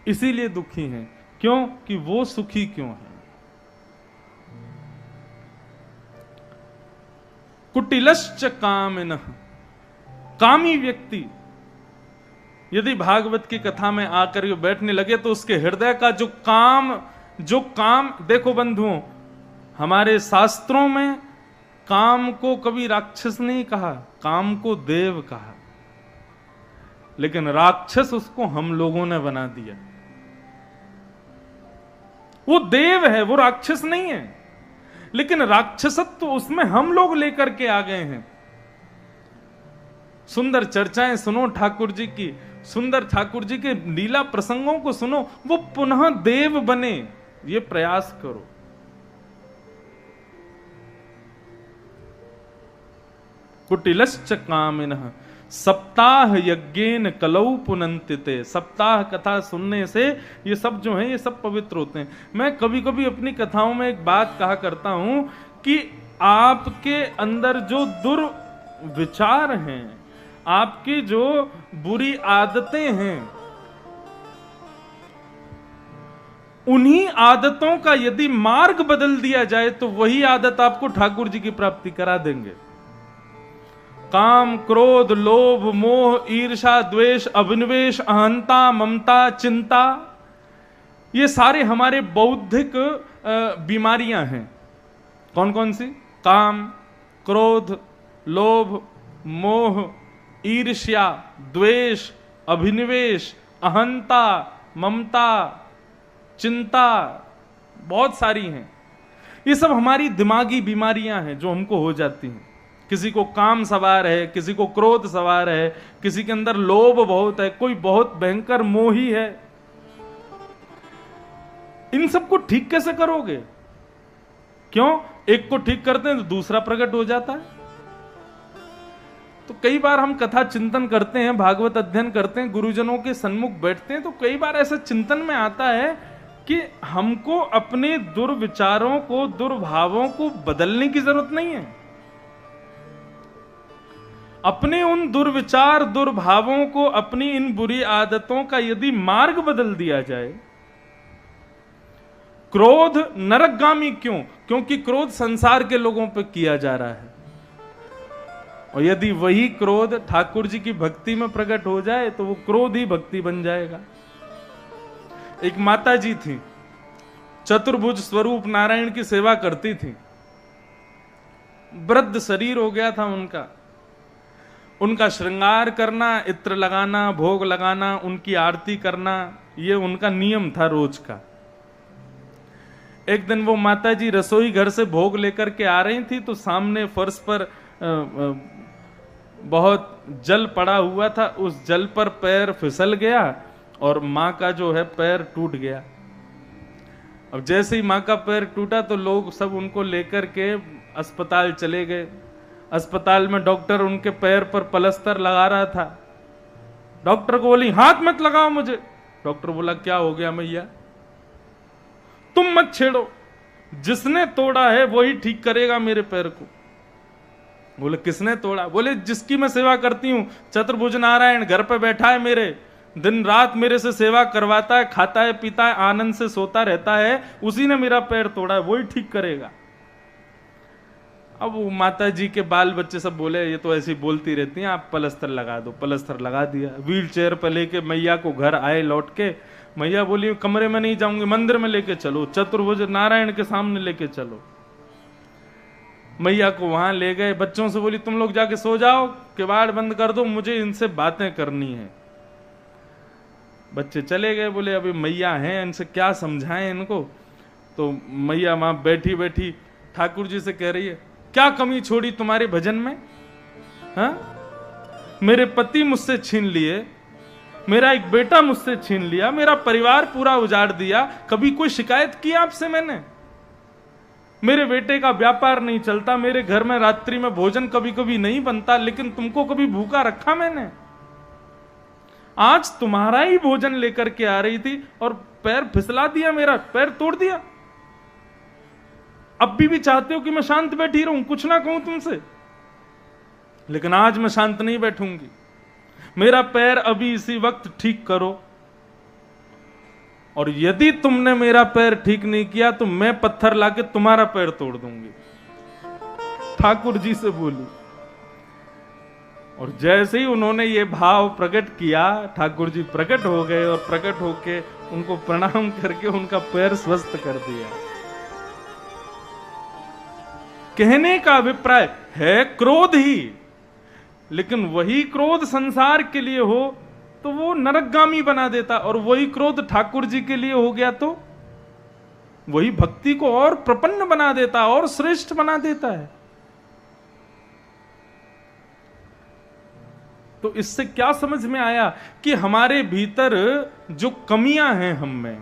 इसीलिए दुखी हैं। क्यों? कि वो सुखी क्यों है। कुटिलश्च कामिनः, कामी व्यक्ति यदि भागवत की कथा में आकर ये बैठने लगे तो उसके हृदय का जो काम, देखो बंधुओं, हमारे शास्त्रों में काम को कभी राक्षस नहीं कहा, काम को देव कहा, लेकिन राक्षस उसको हम लोगों ने बना दिया। वो देव है, वो राक्षस नहीं है, लेकिन राक्षसत्व उसमें हम लोग लेकर के आ गए हैं। सुंदर चर्चाएं सुनो ठाकुर जी की, सुंदर ठाकुर जी के लीला प्रसंगों को सुनो, वो पुनः देव बने, ये प्रयास करो। कुटिलश्च कामिनः सप्ताह यज्ञेन कलौ पुनन्तिते। सप्ताह कथा सुनने से ये सब जो है ये सब पवित्र होते हैं। मैं कभी कभी अपनी कथाओं में एक बात कहा करता हूं कि आपके अंदर जो दुर्विचार हैं, आपकी जो बुरी आदतें हैं, उन्हीं आदतों का यदि मार्ग बदल दिया जाए तो वही आदत आपको ठाकुर जी की प्राप्ति करा देंगे। काम, क्रोध, लोभ, मोह, ईर्ष्या, द्वेष, अभिनिवेश, अहंता, ममता, चिंता, ये सारे हमारे बौद्धिक बीमारियां हैं। कौन कौन सी? काम, क्रोध, लोभ, मोह, ईर्ष्या, द्वेष, अभिनिवेश, अहंता, ममता, चिंता, बहुत सारी हैं। ये सब हमारी दिमागी बीमारियां हैं जो हमको हो जाती हैं। किसी को काम सवार है, किसी को क्रोध सवार है, किसी के अंदर लोभ बहुत है, कोई बहुत भयंकर मोही है। इन सबको ठीक कैसे करोगे? क्यों? एक को ठीक करते हैं तो दूसरा प्रकट हो जाता है। तो कई बार हम कथा चिंतन करते हैं, भागवत अध्ययन करते हैं, गुरुजनों के सन्मुख बैठते हैं, तो कई बार ऐसा चिंतन में आता है कि हमको अपने दुर्विचारों को, दुर्भावों को बदलने की जरूरत नहीं है। अपने उन दुर्विचार, दुर्भावों को, अपनी इन बुरी आदतों का यदि मार्ग बदल दिया जाए। क्रोध नरकगामी क्यों? क्योंकि क्रोध संसार के लोगों पर किया जा रहा है, और यदि वही क्रोध ठाकुर जी की भक्ति में प्रकट हो जाए तो वो क्रोध ही भक्ति बन जाएगा। एक माता जी थी, चतुर्भुज स्वरूप नारायण की सेवा करती थी। वृद्ध शरीर हो गया था उनका। उनका श्रृंगार करना, इत्र लगाना, भोग लगाना, उनकी आरती करना, ये उनका नियम था रोज का। एक दिन वो माता जी रसोई घर से भोग लेकर के आ रही थी, तो सामने फर्श पर बहुत जल पड़ा हुआ था। उस जल पर पैर फिसल गया और माँ का जो है पैर टूट गया। अब जैसे ही माँ का पैर टूटा तो लोग सब उनको लेकर के अस्पताल चले गए। अस्पताल में डॉक्टर उनके पैर पर प्लास्टर लगा रहा था। डॉक्टर को बोली, हाथ मत लगाओ मुझे। डॉक्टर बोला, क्या हो गया मैया? तुम मत छेड़ो, जिसने तोड़ा है वही ठीक करेगा मेरे पैर को। बोले, किसने तोड़ा? बोले, जिसकी मैं सेवा करती हूं, चतुर्भुज नारायण घर पे बैठा है मेरे, दिन रात मेरे से सेवा करवाता है, खाता है, पीता है, आनंद से सोता रहता है, उसी ने मेरा पैर तोड़ा है, वही ठीक करेगा। अब वो माता जी के बाल बच्चे सब बोले, ये तो ऐसी बोलती रहती हैं, आप प्लास्टर लगा दो। प्लास्टर लगा दिया। व्हील चेयर पर लेके मैया को घर आए लौट के। मैया बोली, कमरे में नहीं जाऊंगी, मंदिर में लेके चलो, चतुर्भुज नारायण के सामने लेके चलो। मैया को वहां ले गए। बच्चों से बोली, तुम लोग जाके सो जाओ, किवाड़ बंद कर दो, मुझे इनसे बातें करनी है। बच्चे चले गए। बोले, अभी मैया हैं, इनसे क्या समझाएं इनको। तो मैया वहां बैठी बैठी ठाकुर जी से कह रही है, क्या कमी छोड़ी तुम्हारे भजन में? हाँ, मेरे पति मुझसे छीन लिए, मेरा एक बेटा मुझसे छीन लिया, मेरा परिवार पूरा उजाड़ दिया, कभी कोई शिकायत की आपसे मैंने? मेरे बेटे का व्यापार नहीं चलता, मेरे घर में रात्रि में भोजन कभी कभी नहीं बनता, लेकिन तुमको कभी भूखा रखा मैंने? आज तुम्हारा ही भोजन लेकर के आ रही थी और पैर फिसला दिया, मेरा पैर तोड़ दिया। अब भी चाहते हो कि मैं शांत बैठी रहूं, कुछ ना कहूं तुमसे, लेकिन आज मैं शांत नहीं बैठूंगी। मेरा पैर अभी इसी वक्त ठीक करो, और यदि तुमने मेरा पैर ठीक नहीं किया तो मैं पत्थर लाके तुम्हारा पैर तोड़ दूंगी। ठाकुर जी से बोली। और जैसे ही उन्होंने ये भाव प्रकट किया, ठाकुर जी प्रकट हो गए और प्रकट होके उनको प्रणाम करके उनका पैर स्वस्थ कर दिया। कहने का अभिप्राय है क्रोध ही, लेकिन वही क्रोध संसार के लिए हो तो वो नरकगामी बना देता, और वही क्रोध ठाकुर जी के लिए हो गया तो वही भक्ति को और प्रपन्न बना देता, और श्रेष्ठ बना देता है। तो इससे क्या समझ में आया कि हमारे भीतर जो कमियां हैं हम में,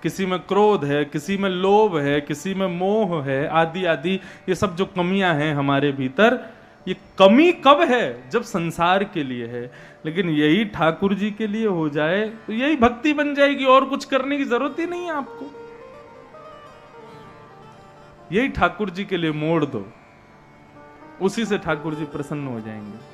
किसी में क्रोध है, किसी में लोभ है, किसी में मोह है, आदि आदि, ये सब जो कमियां हैं हमारे भीतर, ये कमी कब है? जब संसार के लिए है। लेकिन यही ठाकुर जी के लिए हो जाए तो यही भक्ति बन जाएगी, और कुछ करने की जरूरत ही नहीं है आपको। यही ठाकुर जी के लिए मोड़ दो, उसी से ठाकुर जी प्रसन्न हो जाएंगे।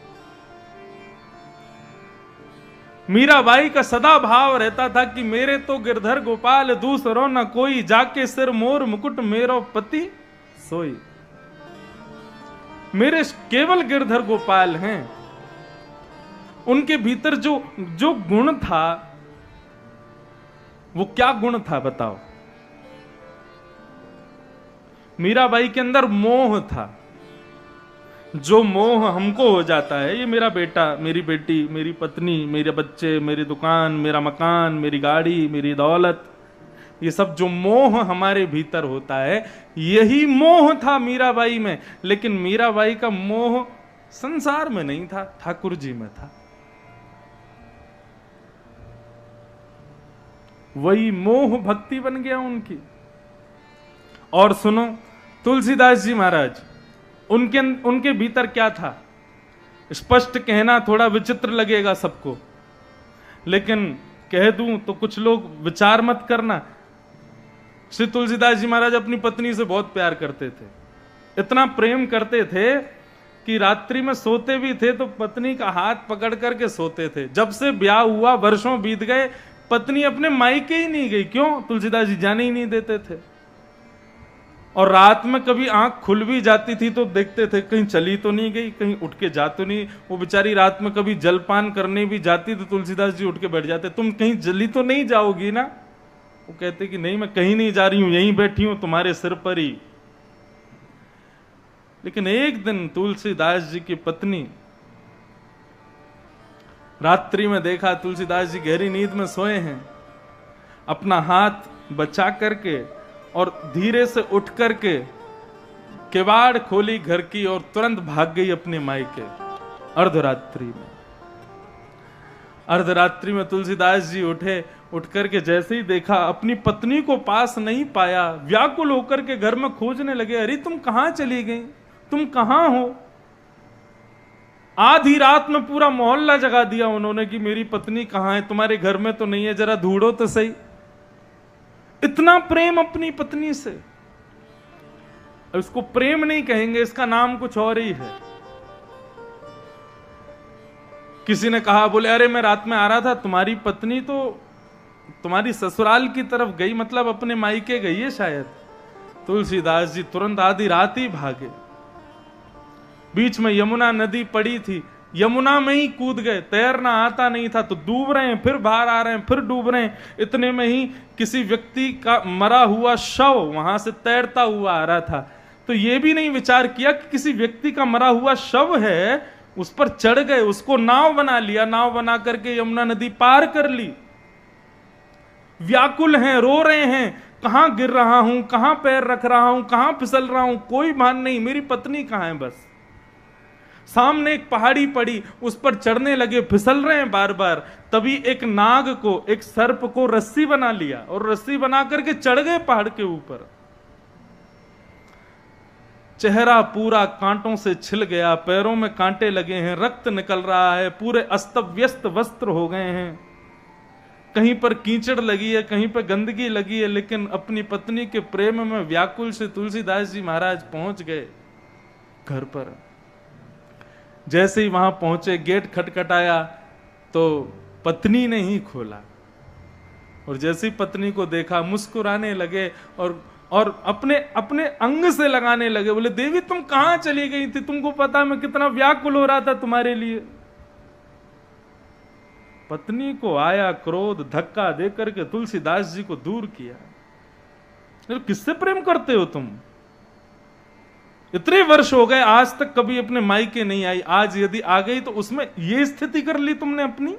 मीराबाई का सदा भाव रहता था कि मेरे तो गिरधर गोपाल दूसरो न कोई, जाके सिर मोर मुकुट मेरो पति सोई। मेरे केवल गिरधर गोपाल हैं। उनके भीतर जो गुण था, वो क्या गुण था बताओ? मीराबाई के अंदर मोह था। जो मोह हमको हो जाता है, ये मेरा बेटा, मेरी बेटी, मेरी पत्नी, मेरे बच्चे, मेरी दुकान, मेरा मकान, मेरी गाड़ी, मेरी दौलत, ये सब जो मोह हमारे भीतर होता है, यही मोह था मीराबाई में। लेकिन मीराबाई का मोह संसार में नहीं था, ठाकुर जी में था। वही मोह भक्ति बन गया उनकी। और सुनो, तुलसीदास जी महाराज, उनके भीतर क्या था? स्पष्ट कहना थोड़ा विचित्र लगेगा सबको, लेकिन कह दूं तो कुछ लोग विचार मत करना। श्री तुलसीदास जी महाराज अपनी पत्नी से बहुत प्यार करते थे, इतना प्रेम करते थे कि रात्रि में सोते भी थे तो पत्नी का हाथ पकड़ करके सोते थे। जब से ब्याह हुआ वर्षों बीत गए, पत्नी अपने मायके ही नहीं गई। क्यों? तुलसीदास जी जाने ही नहीं देते थे। और रात में कभी आंख खुल भी जाती थी तो देखते थे कहीं चली तो नहीं गई, कहीं उठ के जा तो नहीं। वो बेचारी रात में कभी जलपान करने भी जाती तो तुलसीदास जी उठ के बैठ जाते, तुम कहीं जली तो नहीं जाओगी ना? वो कहते कि नहीं, मैं कहीं नहीं जा रही हूं, यहीं बैठी हूं तुम्हारे सिर पर ही। लेकिन एक दिन तुलसीदास जी की पत्नी, रात्रि में देखा तुलसीदास जी गहरी नींद में सोए हैं, अपना हाथ बचा करके और धीरे से उठ करके किवाड़ खोली घर की और तुरंत भाग गई अपने मायके। अर्धरात्रि में, अर्धरात्रि में तुलसीदास जी उठे, उठ करके जैसे ही देखा अपनी पत्नी को पास नहीं पाया, व्याकुल होकर के घर में खोजने लगे, अरे तुम कहां चली गई, तुम कहां हो? आधी रात में पूरा मोहल्ला जगा दिया उन्होंने कि मेरी पत्नी कहां है, तुम्हारे घर में तो नहीं है, जरा ढूंढो तो सही। इतना प्रेम अपनी पत्नी से। इसको प्रेम नहीं कहेंगे, इसका नाम कुछ और ही है। किसी ने कहा, बोले अरे मैं रात में आ रहा था, तुम्हारी पत्नी तो तुम्हारी ससुराल की तरफ गई, मतलब अपने मायके गई है शायद। तुलसीदास जी तुरंत आधी रात ही भागे। बीच में यमुना नदी पड़ी थी, यमुना में ही कूद गए। तैरना आता नहीं था तो डूब रहे हैं, फिर बाहर आ रहे हैं, फिर डूब रहे हैं। इतने में ही किसी व्यक्ति का मरा हुआ शव वहां से तैरता हुआ आ रहा था। तो यह भी नहीं विचार किया कि किसी व्यक्ति का मरा हुआ शव है, उस पर चढ़ गए, उसको नाव बना लिया, नाव बना करके यमुना नदी पार कर ली। व्याकुल हैं, रो रहे हैं, कहां गिर रहा हूं, कहां पैर रख रहा हूं, कहां फिसल रहा हूं, कोई भान नहीं, मेरी पत्नी कहां है। बस सामने एक पहाड़ी पड़ी, उस पर चढ़ने लगे, फिसल रहे हैं बार बार। तभी एक नाग को, एक सर्प को रस्सी बना लिया और रस्सी बना करके चढ़ गए पहाड़ के ऊपर। चेहरा पूरा कांटों से छिल गया, पैरों में कांटे लगे हैं, रक्त निकल रहा है, पूरे अस्त व्यस्त वस्त्र हो गए हैं, कहीं पर कीचड़ लगी है, कहीं पर गंदगी लगी है। लेकिन अपनी पत्नी के प्रेम में व्याकुल से तुलसीदास जी महाराज पहुंच गए घर पर। जैसे ही वहां पहुंचे, गेट खटखटाया तो पत्नी ने ही खोला, और जैसे ही पत्नी को देखा मुस्कुराने लगे और अपने अपने अंग से लगाने लगे। बोले देवी तुम कहां चली गई थी, तुमको पता मैं कितना व्याकुल हो रहा था तुम्हारे लिए। पत्नी को आया क्रोध, धक्का देकर के तुलसीदास जी को दूर किया। किससे प्रेम करते हो तुम? इतने वर्ष हो गए, आज तक कभी अपने मायके नहीं आई, आज यदि आ गई तो उसमें ये स्थिति कर ली तुमने अपनी।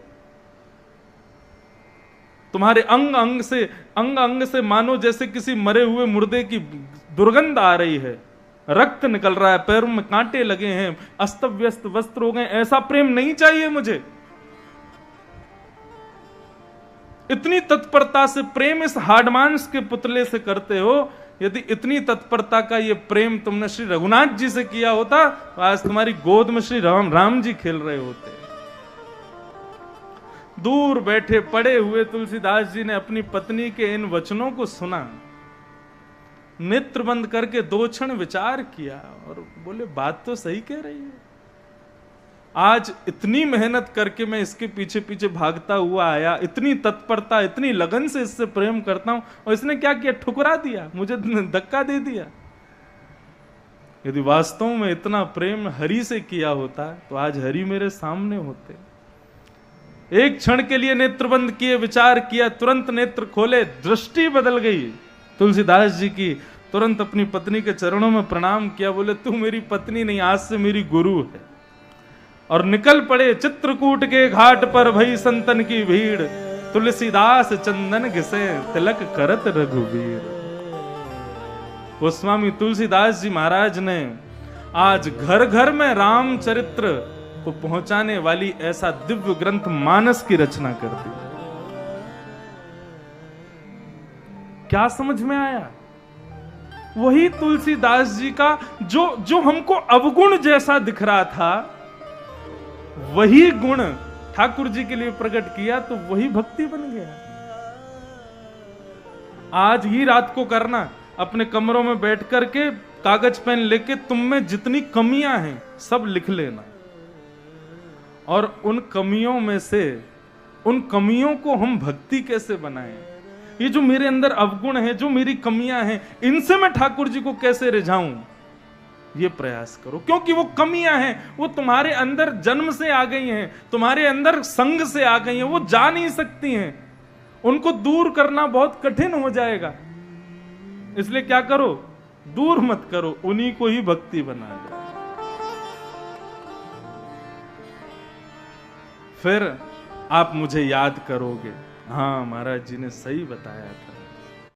तुम्हारे अंग अंग से मानो जैसे किसी मरे हुए मुर्दे की दुर्गंध आ रही है, रक्त निकल रहा है, पैरों में कांटे लगे हैं, अस्त व्यस्त वस्त्र हो गए। ऐसा प्रेम नहीं चाहिए मुझे। इतनी तत्परता से प्रेम इस हाडमांस के पुतले से करते हो। यदि इतनी तत्परता का ये प्रेम तुमने श्री रघुनाथ जी से किया होता तो आज तुम्हारी गोद में श्री राम जी खेल रहे होते। दूर बैठे पड़े हुए तुलसीदास जी ने अपनी पत्नी के इन वचनों को सुना, नेत्र बंद करके 2 क्षण विचार किया और बोले बात तो सही कह रही है। आज इतनी मेहनत करके मैं इसके पीछे पीछे भागता हुआ आया, इतनी तत्परता, इतनी लगन से इससे प्रेम करता हूं, और इसने क्या किया? ठुकरा दिया, मुझे धक्का दे दिया। यदि वास्तव में इतना प्रेम हरि से किया होता तो आज हरि मेरे सामने होते। एक क्षण के लिए नेत्र बंद किए, विचार किया, तुरंत नेत्र खोले, दृष्टि बदल गई तुलसीदास जी की। तुरंत अपनी पत्नी के चरणों में प्रणाम किया, बोले तू मेरी पत्नी नहीं, आज से मेरी गुरु है। और निकल पड़े चित्रकूट के घाट पर, भई संतन की भीड़, तुलसीदास चंदन घिसे, तिलक करत रघुवीर। गोस्वामी तुलसीदास जी महाराज ने आज घर घर में रामचरित्र को पहुंचाने वाली ऐसा दिव्य ग्रंथ मानस की रचना कर दी। क्या समझ में आया? वही तुलसीदास जी का जो हमको अवगुण जैसा दिख रहा था, वही गुण ठाकुर जी के लिए प्रकट किया तो वही भक्ति बन गया। आज ही रात को करना, अपने कमरों में बैठ करके कागज पेन लेके तुम में जितनी कमियां हैं सब लिख लेना, और उन कमियों में से उन कमियों को हम भक्ति कैसे बनाएं। ये जो मेरे अंदर अवगुण है, जो मेरी कमियां हैं, इनसे मैं ठाकुर जी को कैसे रिझाऊं, ये प्रयास करो। क्योंकि वो कमियां हैं, वो तुम्हारे अंदर जन्म से आ गई हैं, तुम्हारे अंदर संग से आ गई हैं, वो जा नहीं सकती हैं, उनको दूर करना बहुत कठिन हो जाएगा। इसलिए क्या करो, दूर मत करो, उन्हीं को ही भक्ति बना लो। फिर आप मुझे याद करोगे, हाँ महाराज जी ने सही बताया था।